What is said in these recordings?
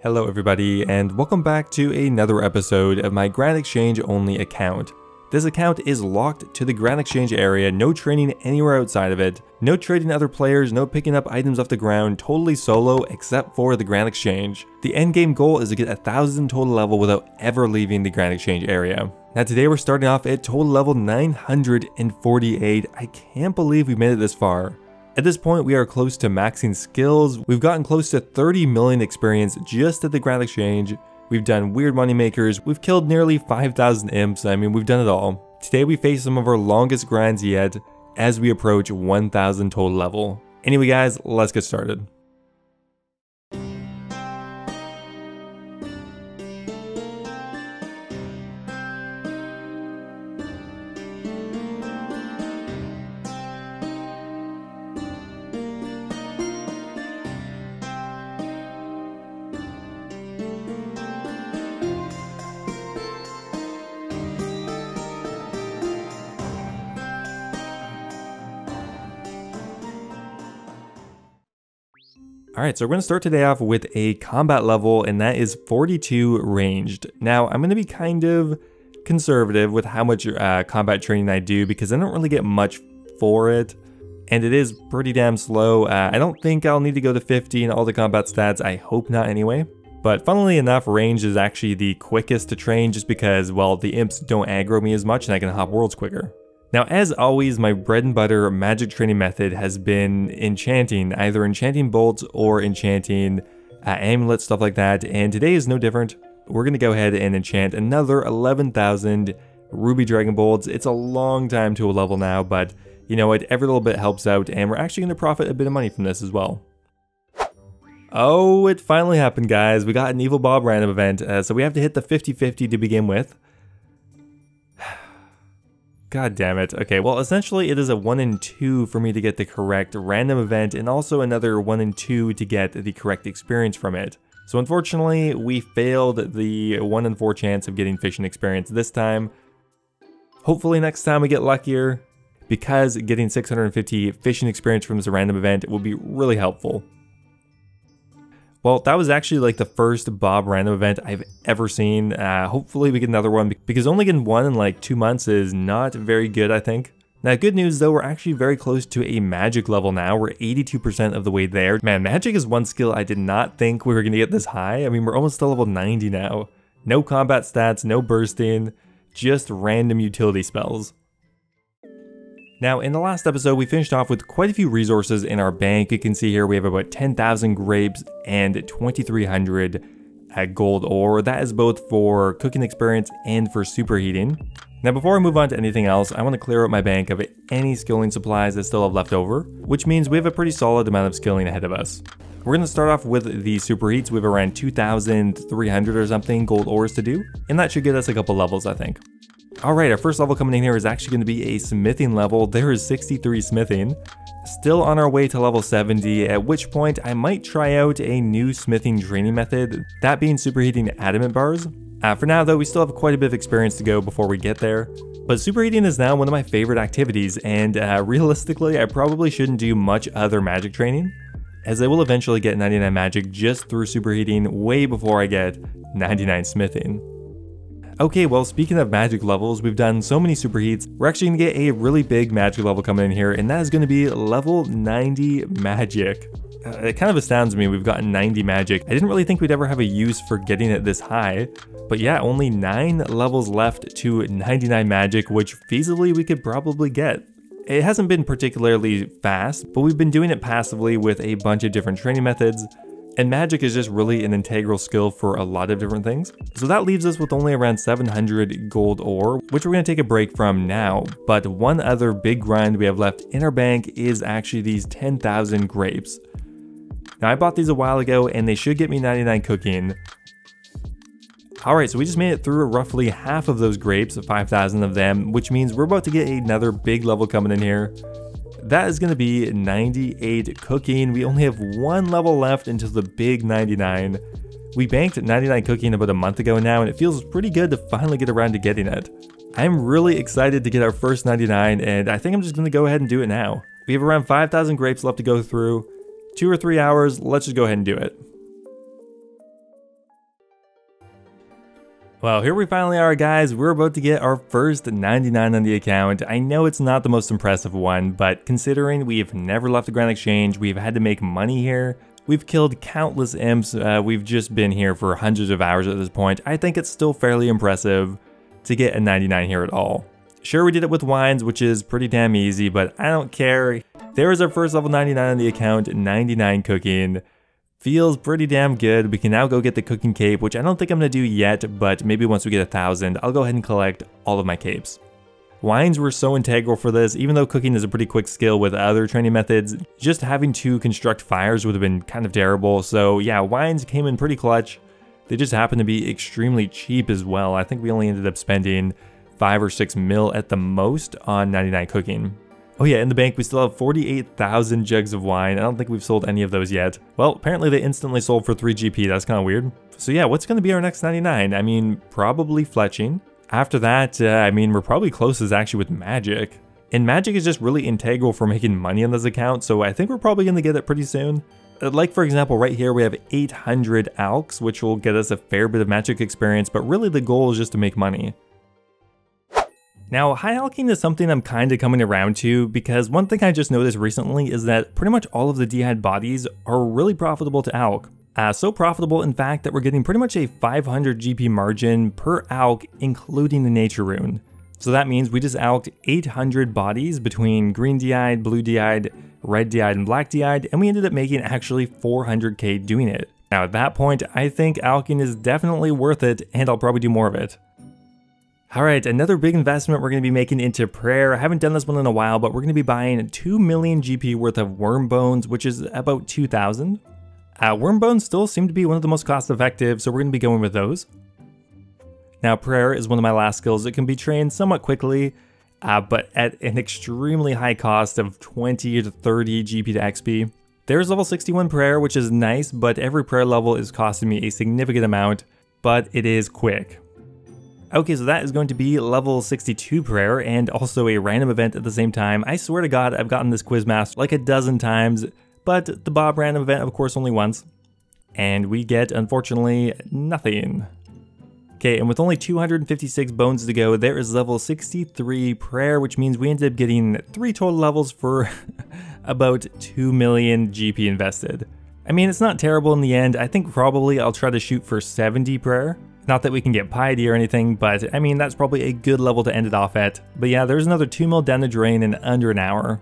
Hello everybody, and welcome back to another episode of my Grand Exchange only account. This account is locked to the Grand Exchange area, no training anywhere outside of it, no trading other players, no picking up items off the ground, totally solo except for the Grand Exchange. The endgame goal is to get 1000 total level without ever leaving the Grand Exchange area. Now today we're starting off at total level 948, I can't believe we made it this far. At this point, we are close to maxing skills. We've gotten close to 30 million experience just at the Grand Exchange. We've done weird money makers. We've killed nearly 5,000 imps. I mean, we've done it all. Today, we face some of our longest grinds yet as we approach 1,000 total level. Anyway, guys, let's get started. Alright, so we're going to start today off with a combat level, and that is 42 ranged. Now, I'm going to be kind of conservative with how much combat training I do because I don't really get much for it, and it is pretty damn slow. I don't think I'll need to go to 50 in all the combat stats, I hope not anyway. But funnily enough, range is actually the quickest to train just because, well, the imps don't aggro me as much and I can hop worlds quicker. Now, as always, my bread and butter magic training method has been enchanting, either enchanting bolts or enchanting amulets, stuff like that, and today is no different. We're going to go ahead and enchant another 11,000 ruby dragon bolts. It's a long time to a level now, but you know what, every little bit helps out, and we're actually going to profit a bit of money from this as well. Oh, it finally happened, guys. We got an Evil Bob random event, so we have to hit the 50-50 to begin with. God damn it. Okay, well, essentially it is a 1 in 2 for me to get the correct random event, and also another 1 in 2 to get the correct experience from it. So unfortunately, we failed the 1 in 4 chance of getting fishing experience this time. Hopefully next time we get luckier, because getting 650 fishing experience from this random event will be really helpful. Well, that was actually like the first Bob random event I've ever seen. Hopefully we get another one, because only getting one in like 2 months is not very good, I think. Now, good news though, we're actually very close to a magic level now. We're 82% of the way there. Man, magic is one skill I did not think we were going to get this high. I mean, we're almost to level 90 now. No combat stats, no bursting, just random utility spells. Now, in the last episode, we finished off with quite a few resources in our bank. You can see here we have about 10,000 grapes and 2,300 gold ore. That is both for cooking experience and for superheating. Now, before I move on to anything else, I want to clear out my bank of any skilling supplies I still have left over, which means we have a pretty solid amount of skilling ahead of us. We're going to start off with the superheats. We have around 2,300 or something gold ores to do, and that should get us a couple levels, I think. Alright, our first level coming in here is actually going to be a smithing level. There is 63 smithing. Still on our way to level 70, at which point I might try out a new smithing training method, that being superheating adamant bars. For now though, we still have quite a bit of experience to go before we get there. But superheating is now one of my favorite activities, and realistically I probably shouldn't do much other magic training, as I will eventually get 99 magic just through superheating way before I get 99 smithing. Okay, well, speaking of magic levels, we've done so many superheats. We're actually going to get a really big magic level coming in here, and that is going to be level 90 magic. It kind of astounds me we've gotten 90 magic. I didn't really think we'd ever have a use for getting it this high, but yeah, only 9 levels left to 99 magic, which feasibly we could probably get. It hasn't been particularly fast, but we've been doing it passively with a bunch of different training methods. And magic is just really an integral skill for a lot of different things. So that leaves us with only around 700 gold ore, which we're going to take a break from now. But one other big grind we have left in our bank is actually these 10,000 grapes. Now I bought these a while ago and they should get me 99 cooking. Alright, so we just made it through roughly half of those grapes, 5,000 of them, which means we're about to get another big level coming in here. That is going to be 98 cooking. We only have one level left until the big 99. We banked 99 cooking about a month ago now, and it feels pretty good to finally get around to getting it. I'm really excited to get our first 99, and I think I'm just going to go ahead and do it now. We have around 5,000 grapes left to go through. 2 or 3 hours, let's just go ahead and do it. Well, here we finally are, guys. We're about to get our first 99 on the account. I know it's not the most impressive one, but considering we've never left the Grand Exchange, we've had to make money here, we've killed countless imps, we've just been here for hundreds of hours at this point, I think it's still fairly impressive to get a 99 here at all. Sure, we did it with wines, which is pretty damn easy, but I don't care. There is our first level 99 on the account, 99 cooking. Feels pretty damn good. We can now go get the cooking cape, which I don't think I'm going to do yet, but maybe once we get 1,000, I'll go ahead and collect all of my capes. Wines were so integral for this, even though cooking is a pretty quick skill with other training methods, just having to construct fires would have been kind of terrible, so yeah, wines came in pretty clutch. They just happened to be extremely cheap as well. I think we only ended up spending 5 or 6 mil at the most on 99 cooking. Oh yeah, in the bank we still have 48,000 jugs of wine. I don't think we've sold any of those yet. Well, apparently they instantly sold for 3 GP, that's kind of weird. So yeah, what's going to be our next 99? I mean, probably fletching. After that, I mean, we're probably closest actually with magic. And magic is just really integral for making money on this account, so I think we're probably going to get it pretty soon. Like for example, right here we have 800 alks, which will get us a fair bit of magic experience, but really the goal is just to make money. Now, high alking is something I'm kind of coming around to, because one thing I just noticed recently is that pretty much all of the dehyde bodies are really profitable to alk. So profitable in fact that we're getting pretty much a 500 GP margin per alk, including the nature rune. So that means we just alked 800 bodies between green dehyde, blue dehyde, red dehyde, and black dehyde, and we ended up making actually 400k doing it. Now at that point, I think alking is definitely worth it, and I'll probably do more of it. Alright, another big investment we're going to be making into prayer. I haven't done this one in a while, but we're going to be buying 2 million GP worth of worm bones, which is about 2,000. Worm bones still seem to be one of the most cost effective, so we're going to be going with those. Now prayer is one of my last skills. It can be trained somewhat quickly, but at an extremely high cost of 20 to 30 GP to XP. There's level 61 prayer, which is nice, but every prayer level is costing me a significant amount, but it is quick. Okay, so that is going to be level 62 prayer and also a random event at the same time. I swear to God, I've gotten this Quizmaster like a dozen times, but the Bob random event, of course, only once. And we get, unfortunately, nothing. Okay, and with only 256 bones to go, there is level 63 prayer, which means we ended up getting 3 total levels for about 2 million GP invested. I mean, it's not terrible in the end. I think probably I'll try to shoot for 70 prayer. Not that we can get piety or anything, but I mean, that's probably a good level to end it off at. But yeah, there's another 2 mil down the drain in under an hour.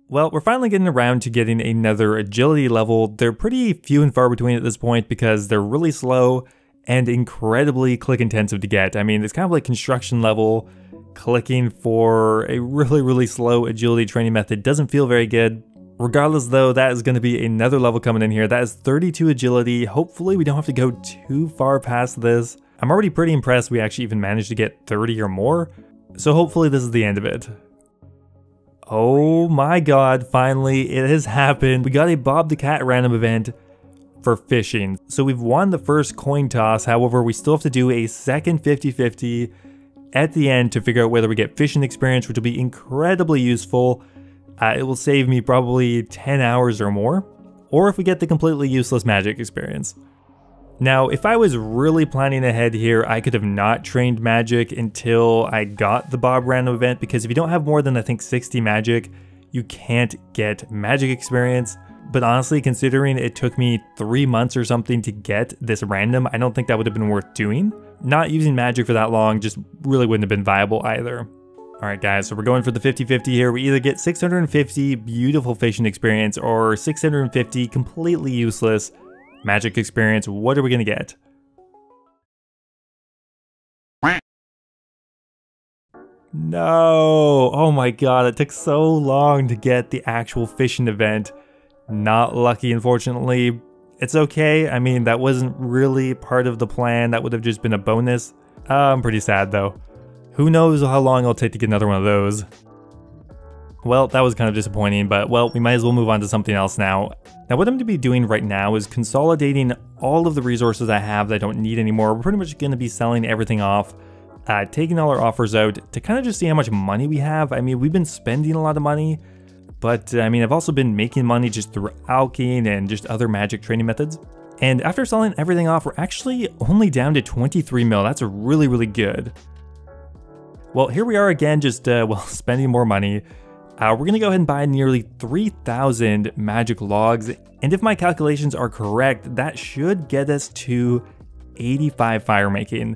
Well, we're finally getting around to getting another agility level. They're pretty few and far between at this point because they're really slow and incredibly click intensive to get. I mean, it's kind of like construction level. Clicking for a really slow agility training method doesn't feel very good. Regardless though, that is going to be another level coming in here. That is 32 agility. Hopefully we don't have to go too far past this. I'm already pretty impressed we actually even managed to get 30 or more. So hopefully this is the end of it. Oh my God, finally it has happened. We got a Bob the Cat random event for fishing. So we've won the first coin toss. However, we still have to do a second 50-50 at the end to figure out whether we get fishing experience, which will be incredibly useful. It will save me probably 10 hours or more, or if we get the completely useless magic experience. Now, if I was really planning ahead here, I could have not trained magic until I got the Bob random event, because if you don't have more than I think 60 magic, you can't get magic experience. But honestly, considering it took me 3 months or something to get this random, I don't think that would have been worth doing. Not using magic for that long just really wouldn't have been viable either. Alright guys, so we're going for the 50-50 here. We either get 650 beautiful fishing experience or 650 completely useless magic experience. What are we gonna get? No! Oh my God, it took so long to get the actual fishing event. Not lucky, unfortunately. It's okay. I mean, that wasn't really part of the plan. That would have just been a bonus. I'm pretty sad though. Who knows how long it'll take to get another one of those. Well, that was kind of disappointing, but well, we might as well move on to something else now. Now what I'm going to be doing right now is consolidating all of the resources I have that I don't need anymore. We're pretty much going to be selling everything off, taking all our offers out to kind of just see how much money we have. I mean, we've been spending a lot of money, but I mean, I've also been making money just through alching and just other magic training methods. And after selling everything off, we're actually only down to 23 mil. That's really, really good. Well, here we are again, just, spending more money. We're going to go ahead and buy nearly 3,000 magic logs, and if my calculations are correct, that should get us to 85 fire making.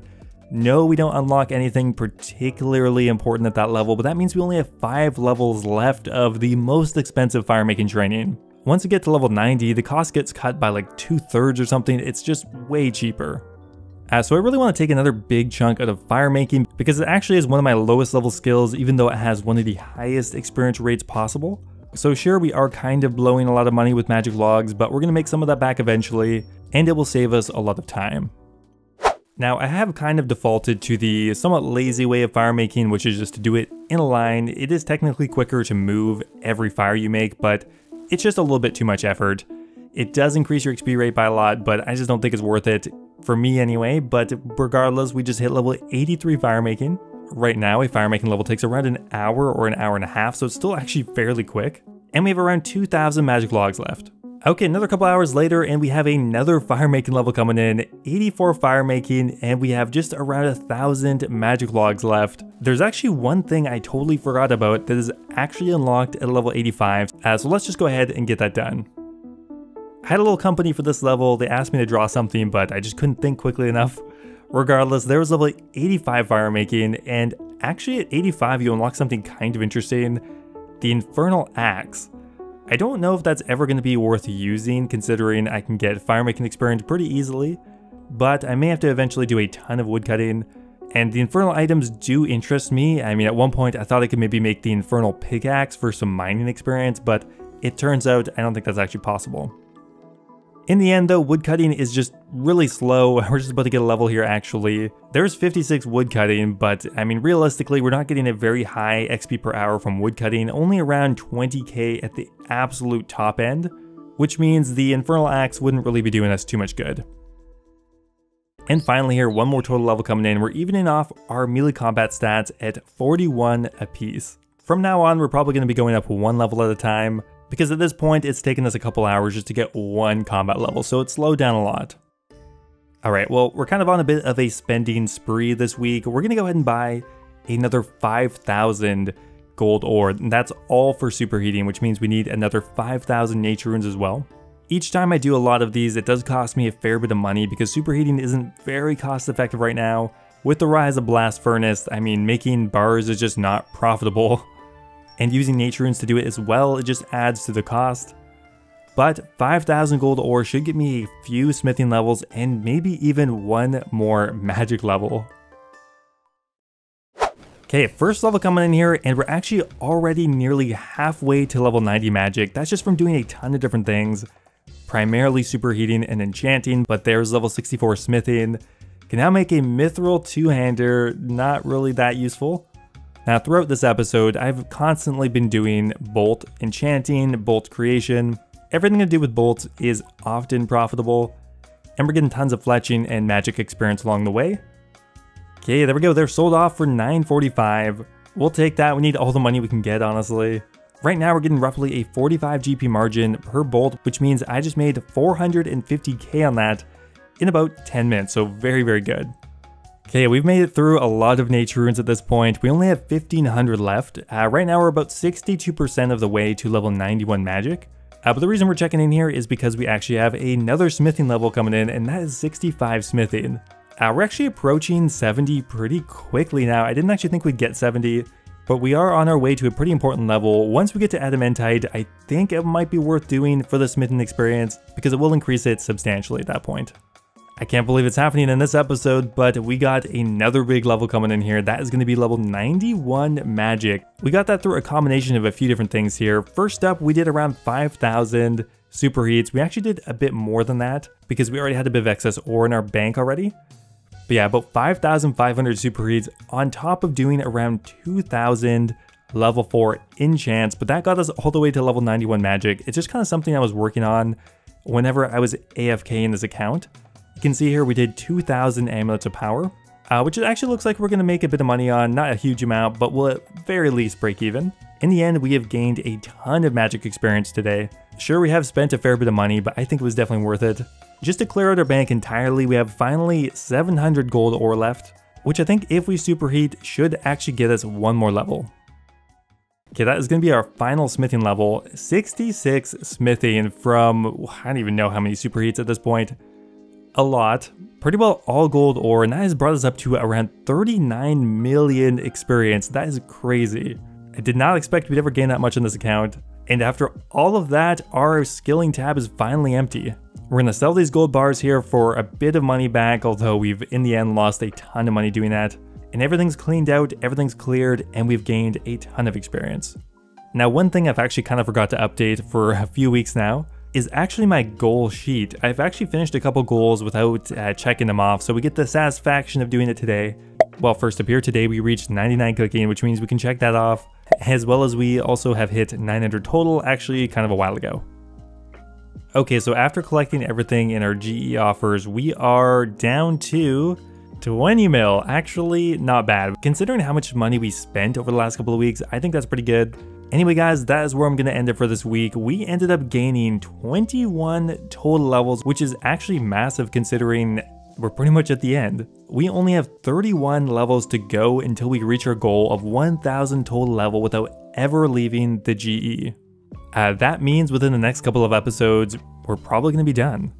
No, we don't unlock anything particularly important at that level, but that means we only have 5 levels left of the most expensive fire making training. Once we get to level 90, the cost gets cut by like 2/3 or something. It's just way cheaper. So I really want to take another big chunk out of fire making because it actually is one of my lowest level skills, even though it has one of the highest experience rates possible. So sure, we are kind of blowing a lot of money with magic logs, but we're going to make some of that back eventually, and it will save us a lot of time. Now I have kind of defaulted to the somewhat lazy way of fire making, which is just to do it in a line. It is technically quicker to move every fire you make, but it's just a little bit too much effort. It does increase your XP rate by a lot, but I just don't think it's worth it. For me anyway, but regardless, we just hit level 83 fire making. Right now, a fire making level takes around an hour or an hour and a half, so it's still actually fairly quick. And we have around 2,000 magic logs left. Okay, another couple hours later, and we have another fire making level coming in, 84 fire making, and we have just around 1,000 magic logs left. There's actually one thing I totally forgot about that is actually unlocked at level 85, so let's just go ahead and get that done. I had a little company for this level. They asked me to draw something, but I just couldn't think quickly enough. Regardless, there was level 85 fire making, and actually at 85 you unlock something kind of interesting, the Infernal Axe. I don't know if that's ever going to be worth using, considering I can get fire making experience pretty easily, but I may have to eventually do a ton of woodcutting, and the infernal items do interest me. I mean, at one point I thought I could maybe make the Infernal Pickaxe for some mining experience, but it turns out I don't think that's actually possible. In the end though, woodcutting is just really slow. We're just about to get a level here actually. There's 56 woodcutting, but I mean realistically we're not getting a very high XP per hour from woodcutting, only around 20k at the absolute top end, which means the Infernal Axe wouldn't really be doing us too much good. And finally here, one more total level coming in. We're evening off our melee combat stats at 41 apiece. From now on, we're probably going to be going up one level at a time, because at this point it's taken us a couple hours just to get one combat level, so it's slowed down a lot. Alright, well, we're kind of on a bit of a spending spree this week. We're going to go ahead and buy another 5,000 gold ore, and that's all for superheating, which means we need another 5,000 nature runes as well. Each time I do a lot of these, it does cost me a fair bit of money because superheating isn't very cost effective right now. With the rise of Blast Furnace, I mean, making bars is just not profitable. And using nature runes to do it as well, it just adds to the cost. But 5,000 gold ore should get me a few smithing levels and maybe even one more magic level. Okay, first level coming in here, and we're actually already nearly halfway to level 90 magic. That's just from doing a ton of different things, primarily superheating and enchanting, but there's level 64 smithing. Can now make a mithril two-hander, not really that useful. Now throughout this episode, I've constantly been doing bolt enchanting, bolt creation. Everything to do with bolts is often profitable, and we're getting tons of fletching and magic experience along the way. Okay, there we go, they're sold off for 945. We'll take that, we need all the money we can get, honestly. Right now we're getting roughly a 45 GP margin per bolt, which means I just made 450k on that in about 10 minutes, so very, very good. Okay, we've made it through a lot of nature runes at this point. We only have 1,500 left. Right now we're about 62% of the way to level 91 magic. But the reason we're checking in here is because we actually have another smithing level coming in, and that is 65 smithing. We're actually approaching 70 pretty quickly now. I didn't actually think we'd get 70, but we are on our way to a pretty important level. Once we get to adamantite, I think it might be worth doing for the smithing experience because it will increase it substantially at that point. I can't believe it's happening in this episode, but we got another big level coming in here. That is going to be level 91 magic. We got that through a combination of a few different things here. First up, we did around 5,000 superheats. We actually did a bit more than that because we already had a bit of excess ore in our bank already. But yeah, about 5,500 superheats on top of doing around 2,000 level 4 enchants, but that got us all the way to level 91 magic. It's just kind of something I was working on whenever I was AFK in this account. You can see here we did 2,000 amulets of power, which it actually looks like we're going to make a bit of money on, not a huge amount, but we'll at very least break even. In the end, we have gained a ton of magic experience today. Sure, we have spent a fair bit of money, but I think it was definitely worth it. Just to clear out our bank entirely, we have finally 700 gold ore left, which I think if we superheat should actually get us one more level. Okay, that is going to be our final smithing level, 66 smithing from, I don't even know how many superheats at this point. A lot. Pretty well all gold ore, and that has brought us up to around 39 million experience. That is crazy. I did not expect we'd ever gain that much on this account. And after all of that, our skilling tab is finally empty. We're going to sell these gold bars here for a bit of money back, although we've in the end lost a ton of money doing that. And everything's cleaned out, everything's cleared, and we've gained a ton of experience. Now, one thing I've actually kind of forgot to update for a few weeks now is actually my goal sheet. I've actually finished a couple goals without checking them off, so we get the satisfaction of doing it today. Well, first up here today, we reached 99 cooking, which means we can check that off, as well as we also have hit 900 total, actually kind of a while ago. Okay, so after collecting everything in our GE offers, we are down to 20 mil, actually not bad. Considering how much money we spent over the last couple of weeks, I think that's pretty good. Anyway guys, that is where I'm going to end it for this week. We ended up gaining 21 total levels, which is actually massive considering we're pretty much at the end. We only have 31 levels to go until we reach our goal of 1,000 total level without ever leaving the GE. That means within the next couple of episodes, we're probably going to be done.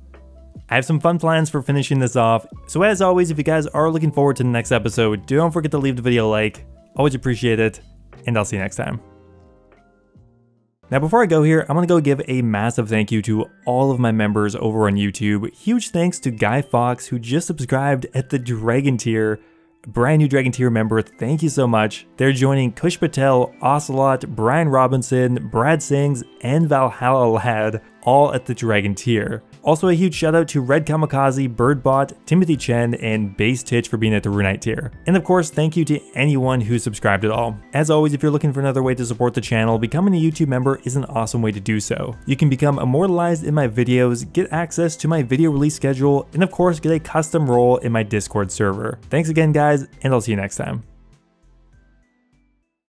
I have some fun plans for finishing this off, so as always, if you guys are looking forward to the next episode, don't forget to leave the video a like. Always appreciate it, and I'll see you next time. Now before I go here, I'm going to go give a massive thank you to all of my members over on YouTube. Huge thanks to Guy Fox, who just subscribed at the Dragon tier. Brand new Dragon tier member, thank you so much. They're joining Kush Patel, Ocelot, Brian Robinson, Brad Sings, and Valhalla Lad, all at the Dragon tier. Also a huge shout out to Red Kamikaze, Birdbot, Timothy Chen, and Base Titch for being at the Runite tier. And of course, thank you to anyone who subscribed at all. As always, if you're looking for another way to support the channel, becoming a YouTube member is an awesome way to do so. You can become immortalized in my videos, get access to my video release schedule, and of course, get a custom role in my Discord server. Thanks again guys, and I'll see you next time.